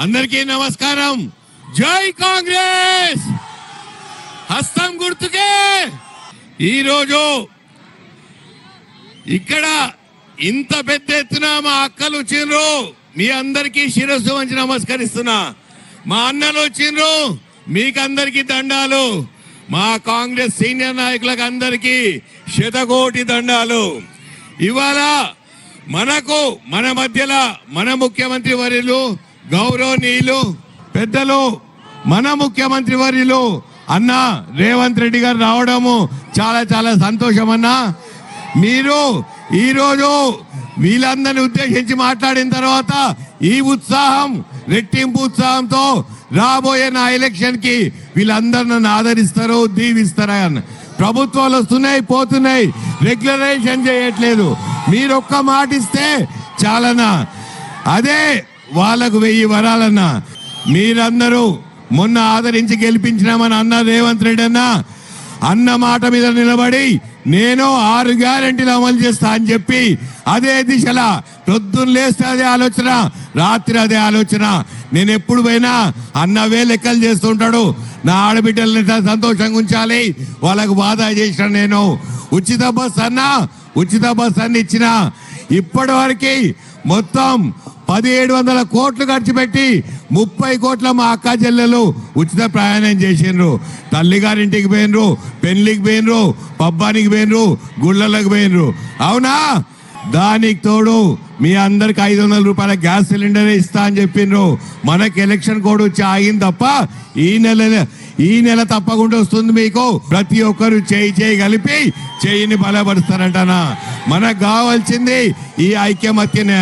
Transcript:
అందరికీ నమస్కారం. జై కాంగ్రెస్. హస్తం గుర్తుకే. ఈరోజు ఇక్కడ ఇంత పెద్ద ఎత్తున మా అక్కలు వచ్చిండ్రు. మీ అందరికీ శిరస్సు వంచి నమస్కరిస్తున్నా. మా అన్నలు వచ్చిండ్రు, మీకందరికీ దండాలు. మా కాంగ్రెస్ సీనియర్ నాయకులకు అందరికీ శతకోటి దండాలు. ఇవాళ మన మధ్యలో మన ముఖ్యమంత్రి వర్యులు గౌరవనీయులు పెద్దలు మన ముఖ్యమంత్రి వర్యులు అన్న రేవంత్ రెడ్డి గారు రావడము చాలా చాలా సంతోషం అన్న. మీరు ఈరోజు వీళ్ళందరినీ ఉద్దేశించి మాట్లాడిన తర్వాత ఈ ఉత్సాహం రెట్టింపు ఉత్సాహంతో రాబోయే నా ఎలక్షన్ కి వీళ్ళందరూ నన్ను ఆదరిస్తారు, దీవిస్తారు అన్న. ప్రభుత్వాలు వస్తున్నాయి పోతున్నాయి, రెగ్యులరైజేషన్ చేయట్లేదు. మీరు ఒక్క మాట ఇస్తే చాలన్నా, అదే వాళ్ళకు 1000 వరాలన్నా. మీరందరూ మొన్న ఆదరించి గెలిపించినామని అన్న రేవంత్ రెడ్డి అన్న మాట మీద నిలబడి నేను 6 గ్యారెంటీలు అమలు చేస్తా అని చెప్పి అదే దిశలా పొద్దున్న లేస్తే అదే ఆలోచన, రాత్రి అదే ఆలోచన. నేను ఎప్పుడు పోయినా అన్నవే లెక్కలు చేస్తుంటాడు. నా ఆడబిడ్డల్ని సంతోషంగా ఉంచాలి, వాళ్ళకు బాధ చేసిన నేను ఉచిత బస్ అన్ని ఇచ్చిన. ఇప్పటి వరకు మొత్తం 1700 కోట్లు ఖర్చు పెట్టి 30 కోట్ల మా అక్క చెల్లెలు ఉచిత ప్రయాణం చేసిండ్రు. తల్లిగారింటికి పోయినరు, పెళ్లికి పోయినరు, పబ్బానికి పోయినరు, గుళ్ళలకు పోయినరు. అవునా? దానికి తోడు మీ అందరికి 500 రూపాయల గ్యాస్ సిలిండర్ ఇస్తా అని చెప్పిండ్రు. మనకి ఎలక్షన్ కోడ్ వచ్చి ఆగింది తప్ప ఈ నెల తప్పకుండా వస్తుంది. మీకు ప్రతి ఒక్కరు చేయి కలిపి చేయిని బలపరుస్తారంటనా. మనకు కావాల్సింది ఈ ఐక్యమత్యనే.